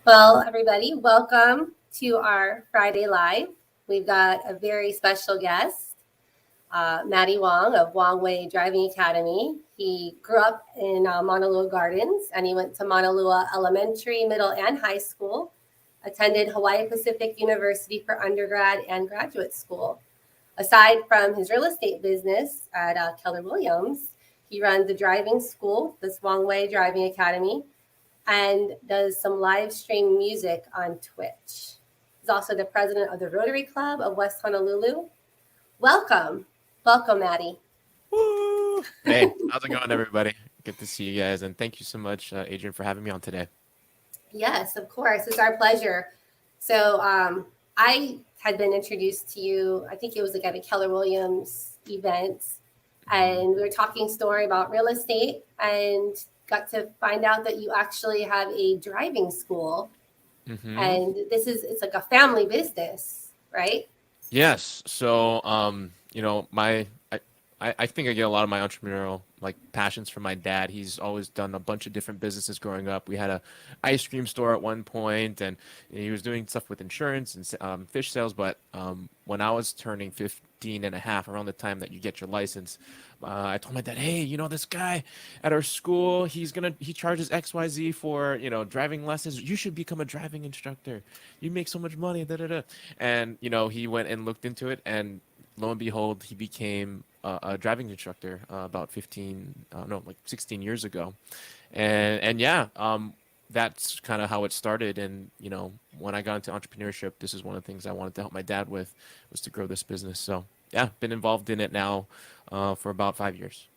Well, everybody, welcome to our Friday Live. We've got a very special guest, Matty Wong of Wong Way Driving Academy. He grew up in Mauna Loa Gardens and he went to Mauna Loa Elementary, Middle, and High School, attended Hawaii Pacific University for undergrad and graduate school. Aside from his real estate business at Keller Williams, he runs a driving school, this Wong Way Driving Academy, and does some live stream music on Twitch. He's also the president of the Rotary Club of West Honolulu. Welcome. Welcome, Matty. Woo! Hey, how's it going, everybody? Good to see you guys, and thank you so much, Adrian, for having me on today. Yes, of course. It's our pleasure. So I had been introduced to you, I think it was like at a Keller Williams event, and we were talking story about real estate and got to find out that you actually have a driving school. And it's like a family business, right? Yes. So, I think I get a lot of my entrepreneurial passions from my dad. He's always done a bunch of different businesses growing up. We had a ice cream store at one point, and he was doing stuff with insurance and fish sales. But when I was turning 15 and a half, around the time that you get your license, I told my dad, "Hey, this guy at our school, he charges XYZ for, driving lessons. You should become a driving instructor. You make so much money, da da da." And, he went and looked into it, and lo and behold, he became a driving instructor about 16 years ago. And yeah, that's kind of how it started. And, when I got into entrepreneurship, this is one of the things I wanted to help my dad with, was to grow this business. So yeah, been involved in it now for about 5 years.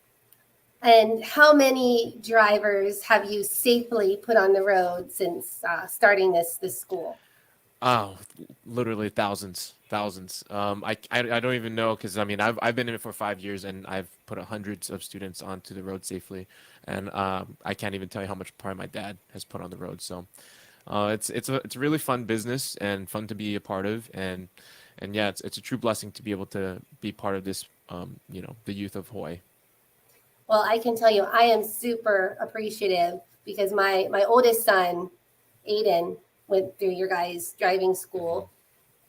And how many drivers have you safely put on the road since starting this school? Oh, literally thousands, thousands. I don't even know, because I've been in it for 5 years, and I've put hundreds of students onto the road safely, and I can't even tell you how much pride my dad has put on the road. So it's a really fun business and fun to be a part of, and yeah, it's a true blessing to be able to be part of this, the youth of Hawaii. Well, I can tell you, I am super appreciative because my oldest son, Aiden, went through your guys' driving school,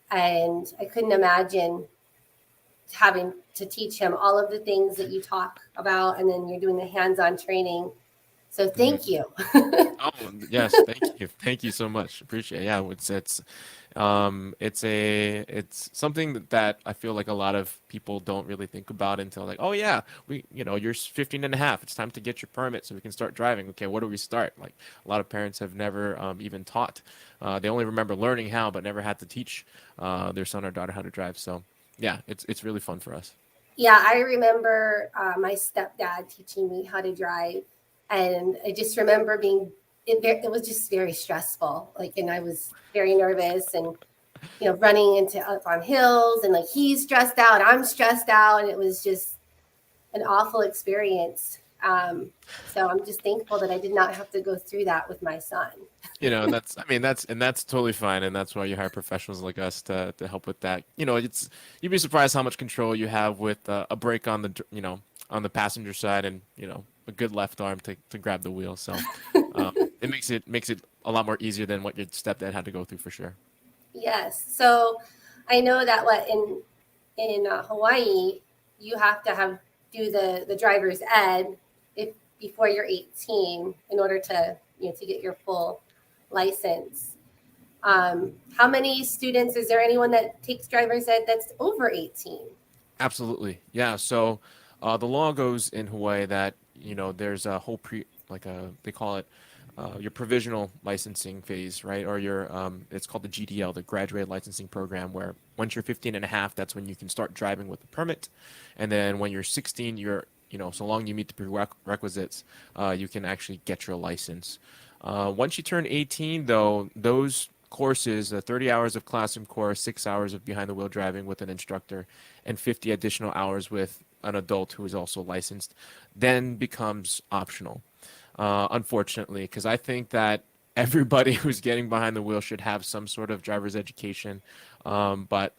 and I couldn't imagine having to teach him all of the things that you talk about, and then you're doing the hands-on training. So Mhm. thank you. Oh, yes, thank you so much. Appreciate it. Yeah, it's something that I feel like a lot of people don't really think about until, like, oh yeah, you're 15 and a half. It's time to get your permit so we can start driving. Okay, where do we start? Like, a lot of parents have never even taught. They only remember learning how, but never had to teach their son or daughter how to drive. So yeah, it's really fun for us. Yeah, I remember my stepdad teaching me how to drive, and I just remember it was just very stressful. Like, and I was very nervous, and running into up on hills, and like he's stressed out, I'm stressed out, and it was just an awful experience. So I'm just thankful that I did not have to go through that with my son. And that's totally fine, and that's why you hire professionals like us to help with that. It's you'd be surprised how much control you have with a brake on on the passenger side, and a good left arm to grab the wheel. So it makes it a lot more easier than what your stepdad had to go through, for sure. Yes. So I know that what in Hawaii you have to do the driver's ed if before you're 18 in order to get your full license. How many students, is there anyone that takes driver's ed that's over 18? Absolutely, yeah. So the law goes in Hawaii that there's a whole they call it your provisional licensing phase, right? Or your it's called the GDL, the graduated licensing program, where once you're 15 and a half, that's when you can start driving with a permit. And then when you're 16, so long you meet the prerequisites, you can actually get your license. Once you turn 18, though, those courses, 30 hours of classroom course, 6 hours of behind the wheel driving with an instructor, and 50 additional hours with an adult who is also licensed, then becomes optional. Unfortunately, because I think that everybody who's getting behind the wheel should have some sort of driver's education. But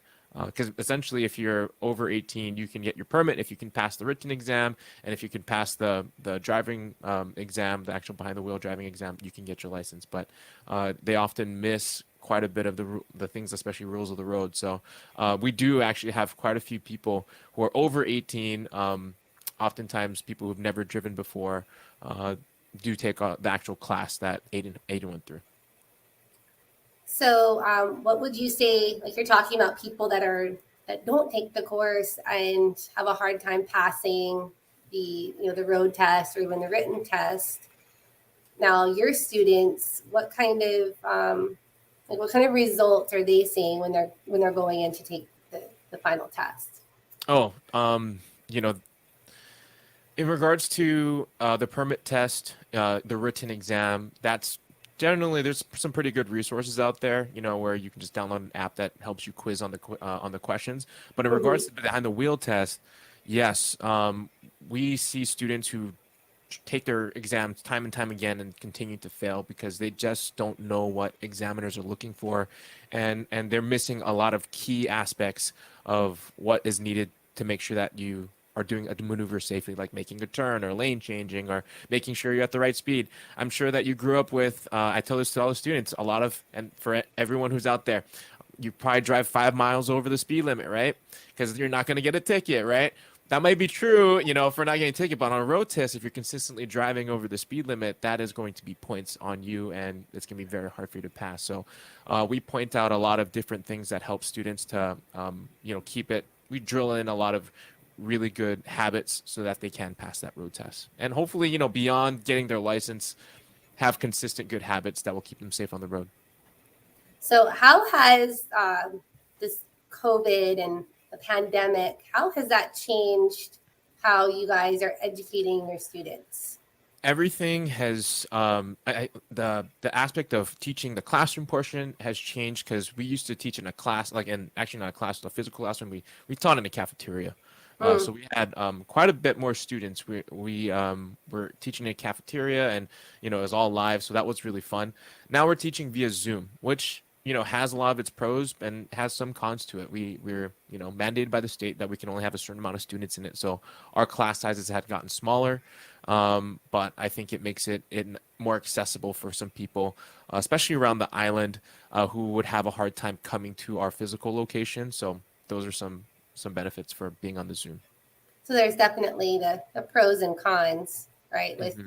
Because essentially, if you're over 18, you can get your permit if you can pass the written exam, and if you can pass the driving exam, the actual behind the wheel driving exam, you can get your license. But they often miss quite a bit of the things, especially rules of the road. So we do actually have quite a few people who are over 18. Oftentimes, people who've never driven before do take the actual class that Aiden went through. So, what would you say? Like you're talking about people that don't take the course and have a hard time passing the road test or even the written test. Now, your students, what kind of results are they seeing when they're going in to take the final test? Oh, you know, in regards to the permit test, the written exam, that's generally there's some pretty good resources out there, where you can just download an app that helps you quiz on the questions. But in regards to the behind the wheel test, yes, we see students who take their exams time and time again and continue to fail because they just don't know what examiners are looking for, and they're missing a lot of key aspects of what is needed to make sure that you are doing a maneuver safely, like making a turn or lane changing or making sure you're at the right speed. I'm sure that you grew up with, I tell this to all the students, and for everyone who's out there, you probably drive 5 miles over the speed limit, right? Because you're not going to get a ticket, right? That might be true, for not getting a ticket, but on a road test, if you're consistently driving over the speed limit, that is going to be points on you, and it's going to be very hard for you to pass. So we point out a lot of different things that help students to, keep it. We drill in a lot of really good habits so that they can pass that road test. And hopefully, beyond getting their license, have consistent good habits that will keep them safe on the road. So, how has this COVID and the pandemic, how has that changed how you guys are educating your students? Everything has the aspect of teaching the classroom portion has changed because we used to teach in a class, actually not a class, a physical classroom. We taught in a cafeteria. So we had quite a bit more students. We were teaching in a cafeteria, and it was all live, so that was really fun. Now we're teaching via Zoom, which has a lot of its pros and has some cons to it. We're mandated by the state that we can only have a certain amount of students in it, so our class sizes had gotten smaller. But I think it makes it more accessible for some people, especially around the island, who would have a hard time coming to our physical location. So those are some benefits for being on the Zoom. So there's definitely the pros and cons, right? With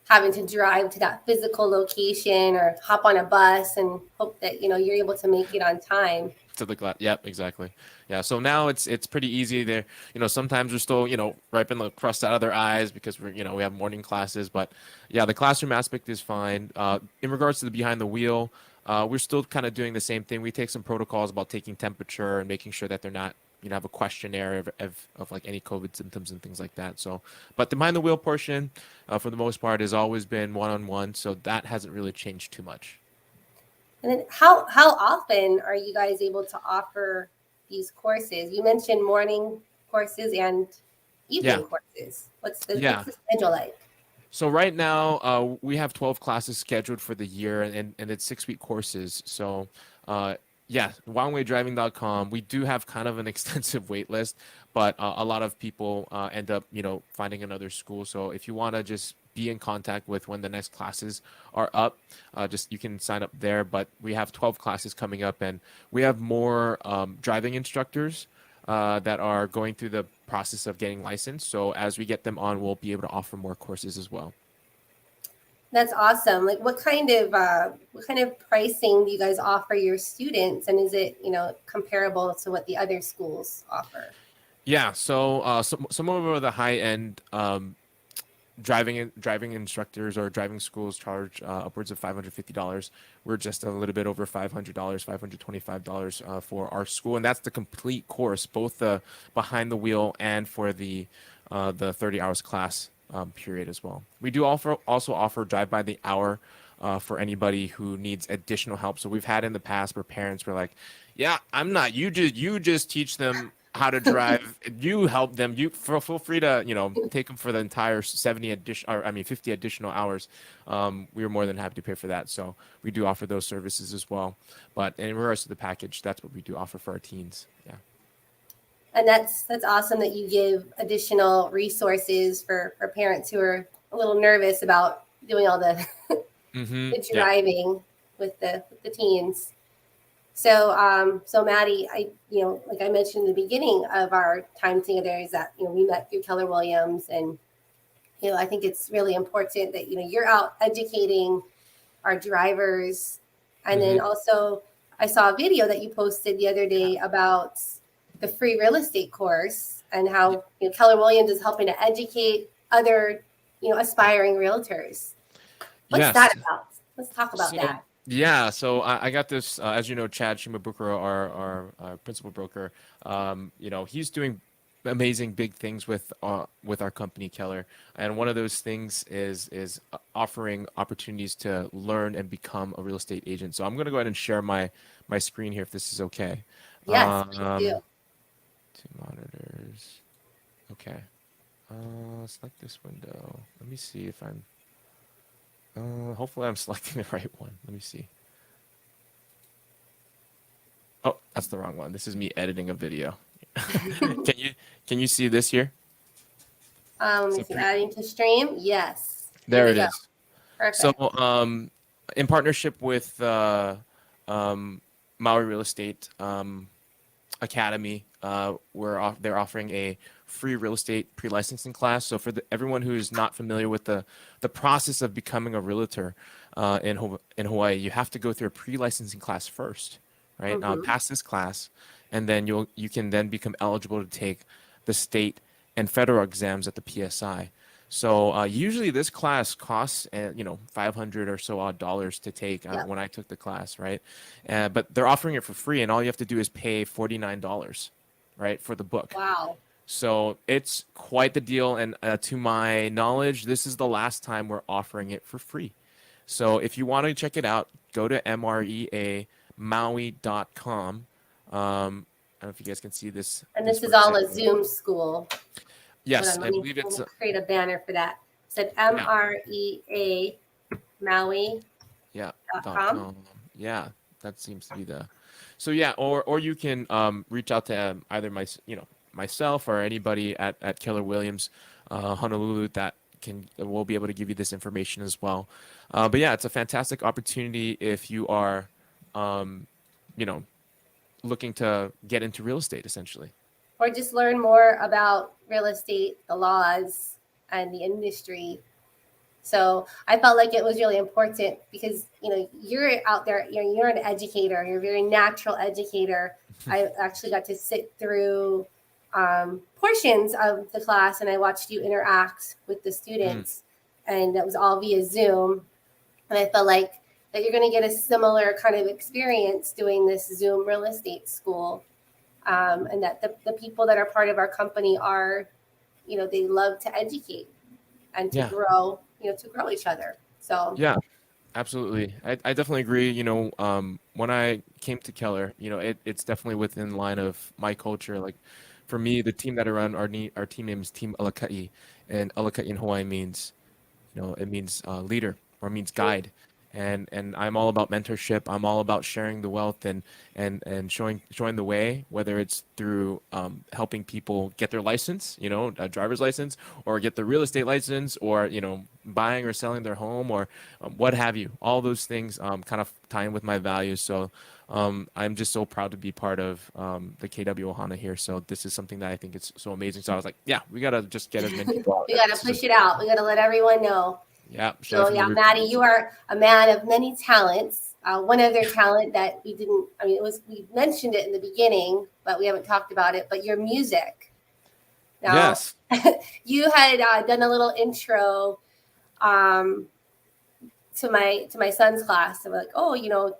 having to drive to that physical location or hop on a bus and hope that you're able to make it on time. To the glass. Yep, exactly. Yeah. So now it's pretty easy there. Sometimes we're still, wiping the crust out of their eyes because we have morning classes, but yeah, the classroom aspect is fine. In regards to the behind the wheel, we're still kind of doing the same thing. We take some protocols about taking temperature and making sure that they're not, have a questionnaire of like any COVID symptoms and things like that. So, but the behind the wheel portion, for the most part, has always been one-on-one. So that hasn't really changed too much. And then how often are you guys able to offer these courses? You mentioned morning courses and evening courses. What's the schedule like? So right now, we have 12 classes scheduled for the year, and it's 6-week courses. So, WongWayDriving.com. We do have kind of an extensive wait list, but a lot of people end up, finding another school. So if you want to just be in contact with when the next classes are up, you can sign up there. But we have 12 classes coming up, and we have more driving instructors that are going through the process of getting licensed. So as we get them on, we'll be able to offer more courses as well. That's awesome. Like what kind of pricing do you guys offer your students, and is it comparable to what the other schools offer? Yeah, so some of the high end driving instructors or driving schools charge upwards of $550. We're just a little bit over $500, $525 for our school, and that's the complete course, both the behind the wheel and for the 30 hours class period as well. We do also offer drive by the hour for anybody who needs additional help. So we've had in the past where parents were like, "Yeah, I'm not. You just teach them how to drive. You help them. You feel free to, take them for the entire 50 additional hours. We are more than happy to pay for that. So we do offer those services as well. But in regards to the package, that's what we do offer for our teens. Yeah. And that's awesome that you give additional resources for parents who are a little nervous about doing all the, the Yeah. driving with the teens. So Maddie, like I mentioned in the beginning of our time together, is that we met through Keller Williams, and I think it's really important that you're out educating our drivers, and then also I saw a video that you posted the other day about the free real estate course and how Keller Williams is helping to educate other aspiring realtors. What's Yes. that about? Let's talk about that. Yeah, so I got this, as you know, Chad Shimabukuro, our principal broker. He's doing amazing big things with our company Keller, and one of those things is offering opportunities to learn and become a real estate agent. So I'm going to go ahead and share my screen here if this is okay. Yes, please do. Two monitors. Okay. Select this window. Let me see if I'm. Hopefully I'm selecting the right one. Let me see. Oh, that's the wrong one. This is me editing a video. Can you see this here? Is it adding to stream? Yes. There it is. Perfect. So, in partnership with Maui Real Estate Academy, they're offering a free real estate pre-licensing class. So for everyone who's not familiar with the process of becoming a realtor in Hawaii, you have to go through a pre-licensing class first, right? Pass this class, and then you can then become eligible to take the state and federal exams at the PSI. So usually this class costs $500 or so odd dollars to take when I took the class, right? But they're offering it for free, and all you have to do is pay $49, right, for the book. Wow. So it's quite the deal, and to my knowledge, this is the last time we're offering it for free. So if you want to check it out, go to mreamaui.com. I don't know if you guys can see this. And this is all a Zoom school. Yes, I believe it's. We'll create a banner for that. It said MREA Maui. Yeah. .com. Yeah, that seems to be the. So yeah, or you can reach out to either myself or anybody at Keller Williams, Honolulu, that will be able to give you this information as well. But yeah, it's a fantastic opportunity if you are, looking to get into real estate, essentially. Or just learn more about real estate, the laws, and the industry. So I felt like it was really important because, you're out there, you're an educator, you're a very natural educator. I actually got to sit through portions of the class, and I watched you interact with the students, and that was all via Zoom. And I felt like that you're going to get a similar kind of experience doing this Zoom real estate school. And that the people that are part of our company are, they love to educate and to grow, to grow each other. So yeah, absolutely. I definitely agree. When I came to Keller, it's definitely within line of my culture. Like for me, the team that I run, our team name is Team Alaka, and Alaka in Hawaii means, it means leader, or means guide. And I'm all about mentorship. I'm all about sharing the wealth and showing the way, whether it's through helping people get their license, a driver's license, or get the real estate license, or buying or selling their home, or what have you. All those things kind of tie in with my values. So I'm just so proud to be part of the KW Ohana here. So this is something that I think is so amazing. So I was like, yeah, we gotta just get as many people out. We gotta push it out. We gotta let everyone know. Yeah. So yeah, Matty, you are a man of many talents. One other talent that we mentioned it in the beginning, but we haven't talked about it, but your music. Now, yes. You had done a little intro to my son's class. I'm like,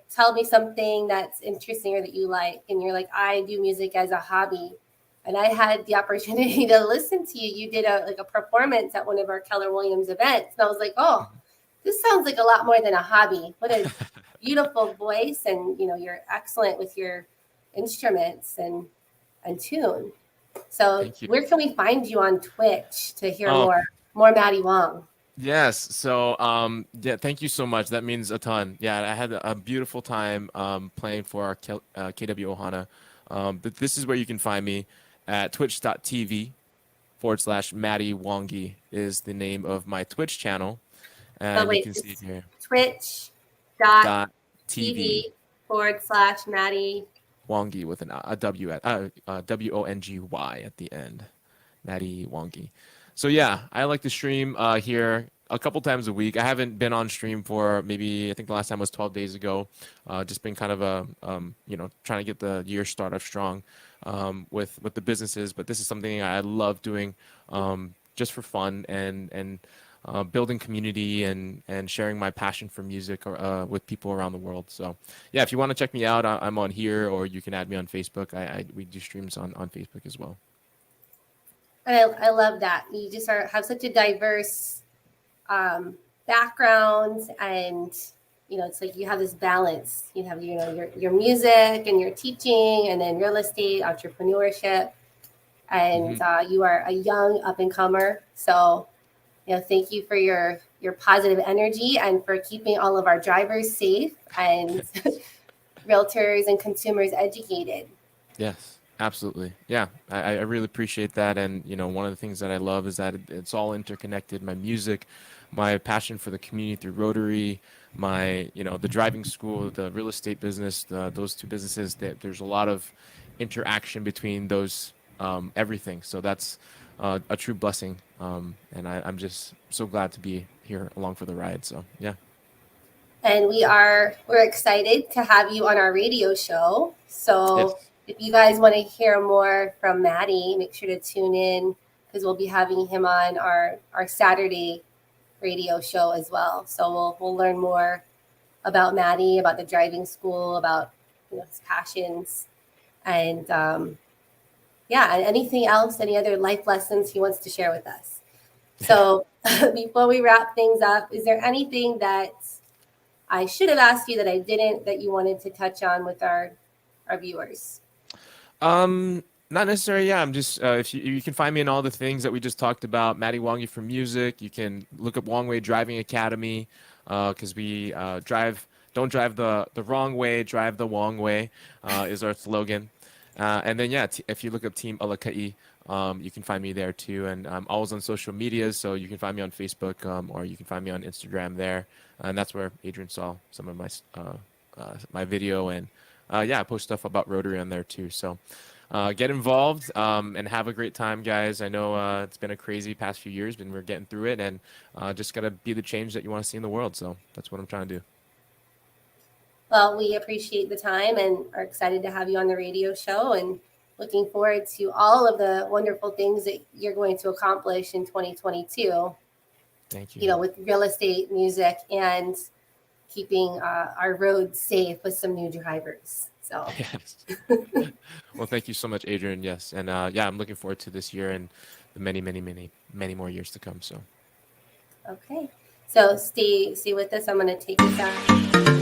tell me something that's interesting or that you like. And you're like, I do music as a hobby. And I had the opportunity to listen to you. You did a performance at one of our Keller Williams events. And I was like, oh, this sounds like a lot more than a hobby. What a beautiful voice. And, you're excellent with your instruments and tune. So Thank you. where can we find you on Twitch to hear Oh, more Matty Wong? yes. So, yeah, thank you so much. That means a ton. Yeah, I had a beautiful time playing for our KW Ohana. But this is where you can find me at twitch.tv/Matty Wongi is the name of my Twitch channel. Oh And you wait, can see it it's here. Dot TV twitch.tv/Matty. Wongi with a W at Wongy at the end. Matty Wongi. So yeah, I like to stream here a couple times a week. I haven't been on stream for maybe I think the last time was 12 days ago. Just been kind of a trying to get the year started off strong with the businesses. But this is something I love doing just for fun and building community and sharing my passion for music with people around the world. So yeah, if you want to check me out, I'm on here, or you can add me on Facebook. We do streams on Facebook as well. I love that. You just have such a diverse background, and it's like you have this balance. You have your music and your teaching, and then real estate, entrepreneurship, and you are a young up and comer. So thank you for your positive energy and for keeping all of our drivers safe and realtors and consumers educated. Yes, absolutely. Yeah, I really appreciate that. And, one of the things that I love is that it's all interconnected. My music, my passion for the community through Rotary, the driving school, the real estate business, those two businesses, there's a lot of interaction between those, everything. So that's a true blessing. And I'm just so glad to be here along for the ride. So, yeah. And we're excited to have you on our radio show. So Yes. if you guys want to hear more from Matty, make sure to tune in because we'll be having him on our Saturday radio show as well. So we'll learn more about Matty, about the driving school, about his passions, and and anything else, any other life lessons he wants to share with us. So before we wrap things up, is there anything that I should have asked you that I didn't that you wanted to touch on with our viewers? Not necessarily. Yeah, I'm just if you can find me in all the things that we just talked about. Matty Wongi for music. You can look up Wong Way Driving Academy because we don't drive the wrong way, drive the Wong way is our slogan. And then yeah, if you look up Team Alaka, you can find me there too. And I'm always on social media, so you can find me on Facebook or you can find me on Instagram there. And that's where Adrian saw some of my video and yeah, I post stuff about Rotary on there too. So get involved and have a great time, guys. I know it's been a crazy past few years, but we're getting through it, and just gotta be the change that you want to see in the world. So that's what I'm trying to do. Well, we appreciate the time and are excited to have you on the radio show and looking forward to all of the wonderful things that you're going to accomplish in 2022. Thank you. With real estate, music, and keeping our roads safe with some new drivers. So Yes. Well, thank you so much, Adrian. Yes, and yeah, I'm looking forward to this year and the many, many, many, many more years to come. So. Okay. So stay with us. I'm going to take this out.